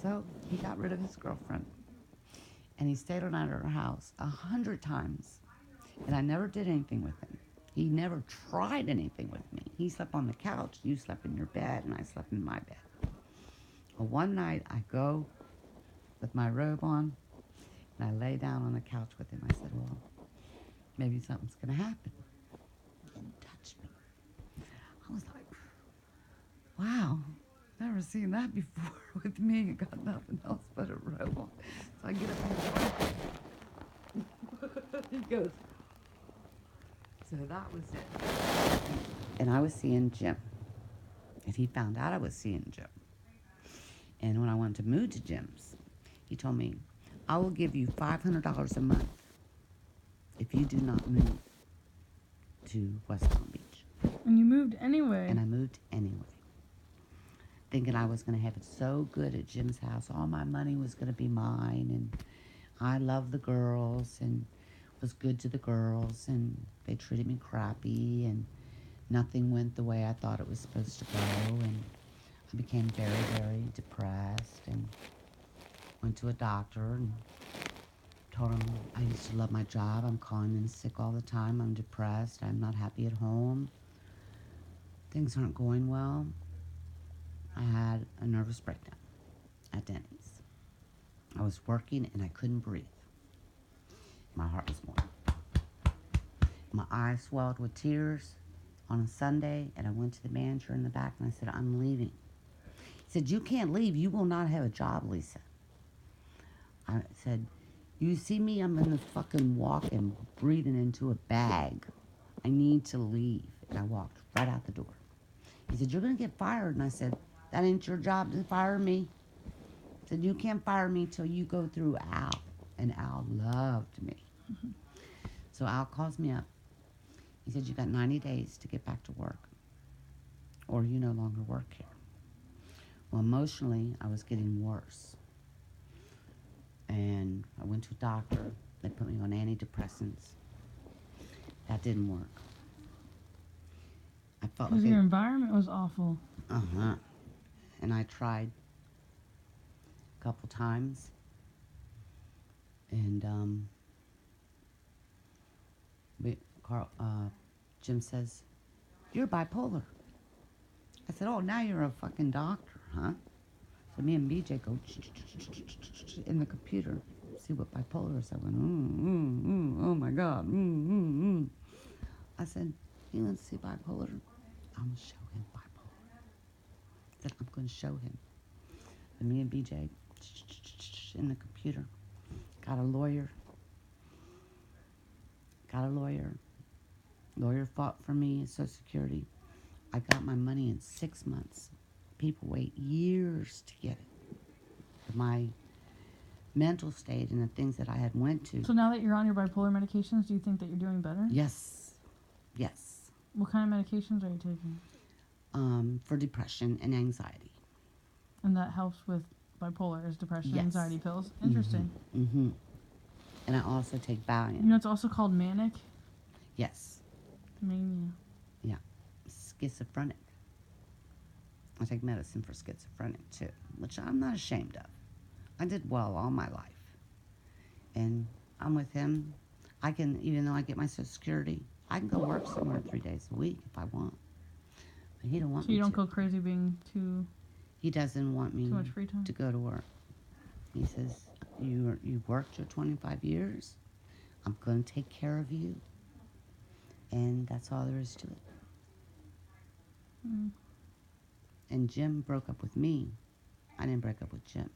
So he got rid of his girlfriend and he stayed on at our house 100 times. And I never did anything with him. He never tried anything with me. He slept on the couch, you slept in your bed, and I slept in my bed. Well, one night I go with my robe on and I lay down on the couch with him. I said, well, maybe something's going to happen. He didn't touch me. I was like, wow, never seen that before with me. You got nothing else but a robe on. So I get up and he goes, so that was it. And I was seeing Jim. And he found out I was seeing Jim. And when I wanted to move to Jim's, he told me, I will give you $500 a month if you do not move to West Palm Beach. And you moved anyway. And I moved anyway. Thinking I was going to have it so good at Jim's house. All my money was going to be mine. And I loved the girls and was good to the girls. And they treated me crappy. And nothing went the way I thought it was supposed to go. And I became very, very depressed. And went to a doctor and told him I used to love my job. I'm calling in sick all the time. I'm depressed. I'm not happy at home. Things aren't going well. I had a nervous breakdown at Denny's. I was working and I couldn't breathe. My heart was more. My eyes swelled with tears on a Sunday, and I went to the manager in the back and I said, I'm leaving. He said, you can't leave. You will not have a job, Lisa. I said, you see me? I'm in the fucking walking, breathing into a bag. I need to leave. And I walked right out the door. He said, you're going to get fired. And I said, that ain't your job to fire me. He said, you can't fire me till you go through Al. And Al loved me. Mm-hmm. So Al calls me up. He said, you got 90 days to get back to work, or you no longer work here. Well, emotionally, I was getting worse. And I went to a doctor. They put me on antidepressants. That didn't work. I felt like because your environment was awful. Uh-huh. And I tried a couple times. And Jim says, you're bipolar. I said, oh, now you're a fucking doctor, huh? So me and BJ go in the computer, see what bipolar is. I went, oh my God, I said, he wants to see bipolar. I'm going to show him bipolar. I said, I'm going to show him. And me and BJ in the computer, got a lawyer. Lawyer fought for me in Social Security. I got my money in 6 months. People wait years to get it. My mental state and the things that I had went to. So now that you're on your bipolar medications, do you think that you're doing better? Yes. What kind of medications are you taking? For depression and anxiety. And that helps with bipolar, is depression, yes. Anxiety pills? Interesting. Mm-hmm. And I also take Valium. You know it's also called manic? Yes. Mania. Yeah. Schizophrenic. I take medicine for schizophrenic too, which I'm not ashamed of. I did well all my life. And I'm with him. I can, even though I get my Social Security, I can go work somewhere 3 days a week if I want. But he don't want me to. So you don't go crazy being too... He doesn't want me too much free time? To go to work. He says, you worked your 25 years. I'm going to take care of you. And that's all there is to it. Mm. And Jim broke up with me. I didn't break up with Jim.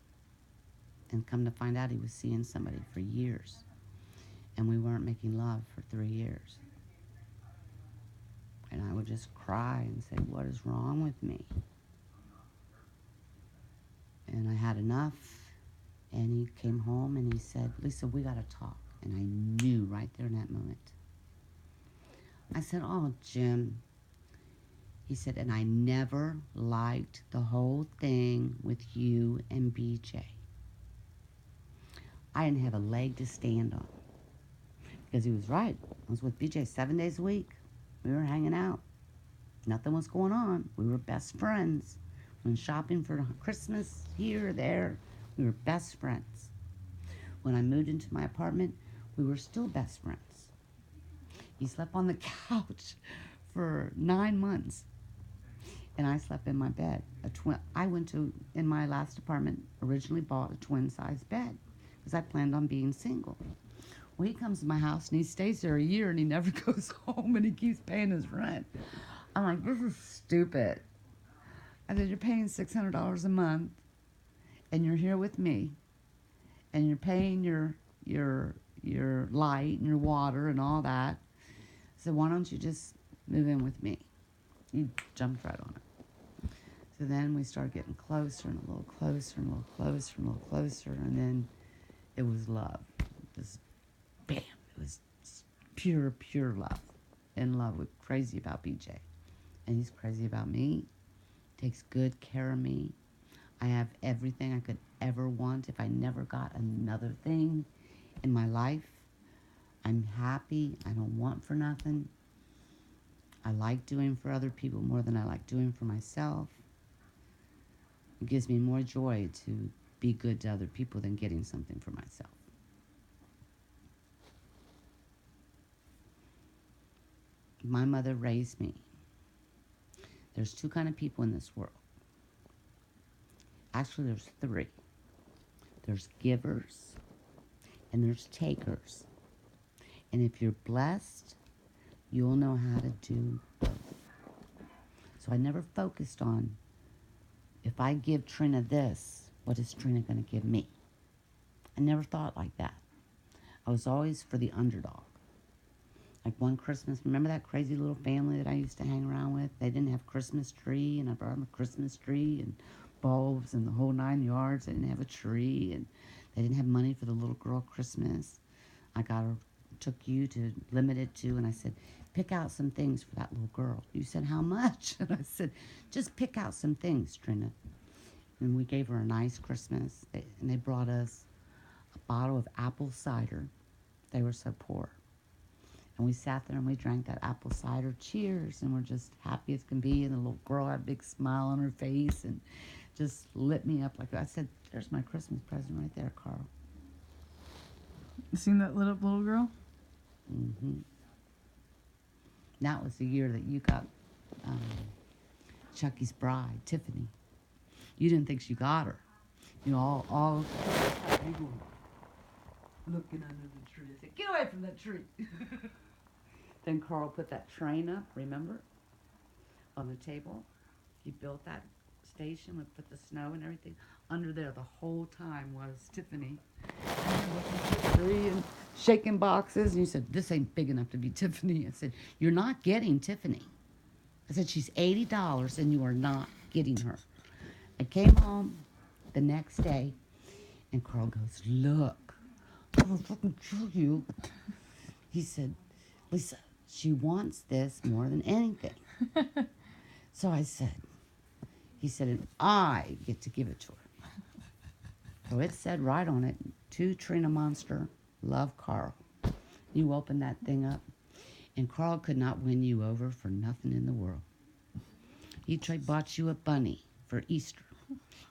And come to find out, he was seeing somebody for years. And we weren't making love for 3 years. And I would just cry and say, what is wrong with me? And I had enough. And he came home and he said, Lisa, we got to talk. And I knew right there in that moment. I said, oh, Jim. He said, and I never liked the whole thing with you and BJ. I didn't have a leg to stand on. Because he was right. I was with BJ 7 days a week. We were hanging out. Nothing was going on. We were best friends. Went shopping for Christmas here or there. We were best friends. When I moved into my apartment, we were still best friends. He slept on the couch for 9 months, and I slept in my bed. I went to, in my last apartment, originally bought a twin-size bed because I planned on being single. Well, he comes to my house and he stays there a year and he never goes home and he keeps paying his rent. I'm like, this is stupid. I said, you're paying $600 a month and you're here with me and you're paying your light and your water and all that. So why don't you just move in with me? He jumped right on it. So then we started getting closer and a little closer and a little closer and a little closer, and then it was love. Just bam. It was pure, pure love. In love with, crazy about BJ. And he's crazy about me. Takes good care of me. I have everything I could ever want if I never got another thing in my life. I'm happy. I don't want for nothing. I like doing for other people more than I like doing for myself. It gives me more joy to be good to other people than getting something for myself. My mother raised me. There's two kind of people in this world. Actually, there's three. There's givers and there's takers. And if you're blessed, you'll know how to do both. So I never focused on, if I give Trina this, what is Trina going to give me? I never thought like that. I was always for the underdog. Like one Christmas, remember that crazy little family that I used to hang around with? They didn't have Christmas tree, and I brought them a Christmas tree and bulbs and the whole 9 yards. They didn't have a tree, and they didn't have money for the little girl Christmas. Took you to Limited Too, and I said, pick out some things for that little girl. You said, how much? And I said, just pick out some things, Trina. And we gave her a nice Christmas, and they brought us a bottle of apple cider. They were so poor. And we sat there and we drank that apple cider. Cheers. And we're just happy as can be. And the little girl had a big smile on her face and just lit me up like that. I said, there's my Christmas present right there, Carl. You seen that lit up little girl? Mm-hmm. That was the year that you got Chucky's bride, Tiffany. You didn't think she got her. You know, all looking under the tree. I said, get away from that tree. Then Carl put that train up, remember? On the table. He built that station, would put the snow and everything. Under there the whole time was Tiffany. And looking at the tree and shaking boxes. And you said, this ain't big enough to be Tiffany. I said, you're not getting Tiffany. I said, she's $80 and you are not getting her. I came home the next day and Carl goes, look, I will fucking kill you. He said, Lisa, she wants this more than anything. So I said, he said, and I get to give it to her. So it said right on it, to Trina Monster, love Carl. You opened that thing up, and Carl could not win you over for nothing in the world. He bought you a bunny for Easter.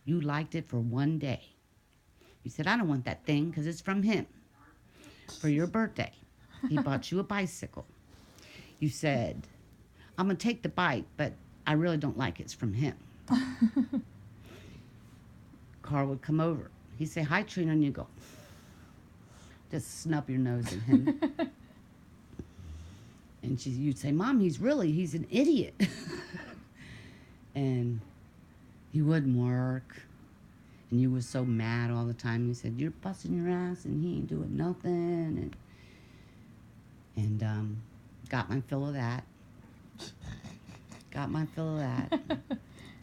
You liked it for one day. You said, I don't want that thing because it's from him. For your birthday, he bought you a bicycle. You said, I'm going to take the bike, but I really don't like it's from him. Carl would come over. He'd say, hi, Trina, and you go, just snub your nose at him. And you'd say, Mom, he's an idiot. And he wouldn't work. And you were so mad all the time. You said, you're busting your ass, and he ain't doing nothing. And got my fill of that.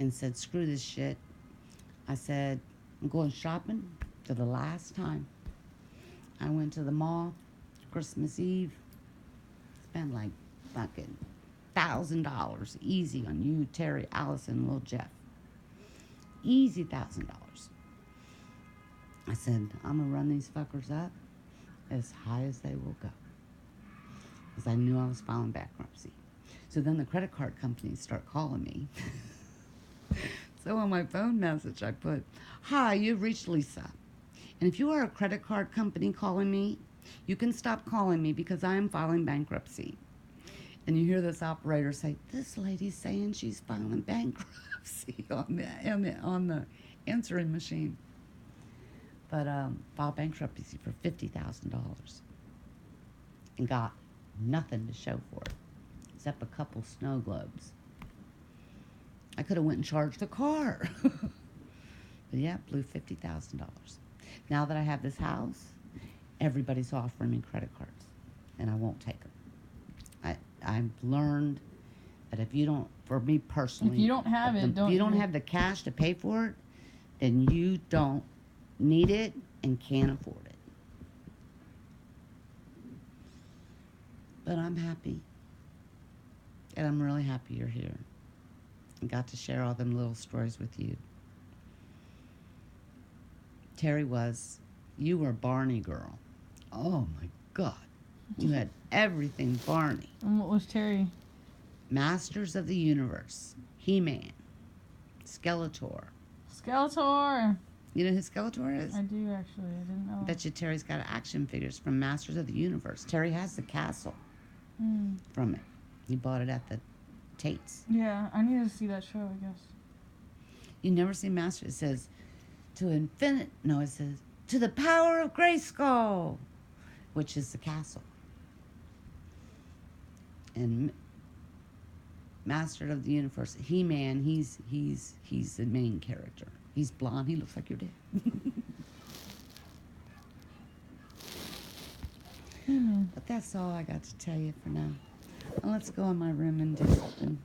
And said, screw this shit. I said, I'm going shopping for the last time. I went to the mall Christmas Eve. Spent like fucking $1,000 easy on you, Terry, Allison, little Jeff. Easy $1,000. I said, I'm going to run these fuckers up as high as they will go. Because I knew I was filing bankruptcy. So then the credit card companies start calling me. So on my phone message I put, hi, you've reached Lisa. And if you are a credit card company calling me, you can stop calling me because I am filing bankruptcy. And you hear this operator say, "This lady's saying she's filing bankruptcy," on the answering machine. But filed bankruptcy for $50,000 and got nothing to show for it except a couple snow globes. I could have went and charged the car. But yeah, blew $50,000. Now that I have this house, everybody's offering me credit cards, and I won't take them. I've learned that if you don't, for me personally, If you don't have it, if you don't have the cash to pay for it, then you don't need it and can't afford it. But I'm happy, and I'm really happy you're here and got to share all them little stories with you. Terry you were a Barney girl. Oh my God. You had everything Barney. And what was Terry? Masters of the Universe. He-Man. Skeletor. Skeletor. You know who Skeletor is? I do actually. I didn't know. Bet you Terry's got action figures from Masters of the Universe. Terry has the castle from it. He bought it at the Tate's. Yeah, I need to see that show, I guess. You never see Master. It says, it says, to the power of Grayskull, which is the castle. And Master of the Universe, He-Man, he's the main character. He's blonde. He looks like your dad. But that's all I got to tell you for now. Well, let's go in my room and do something.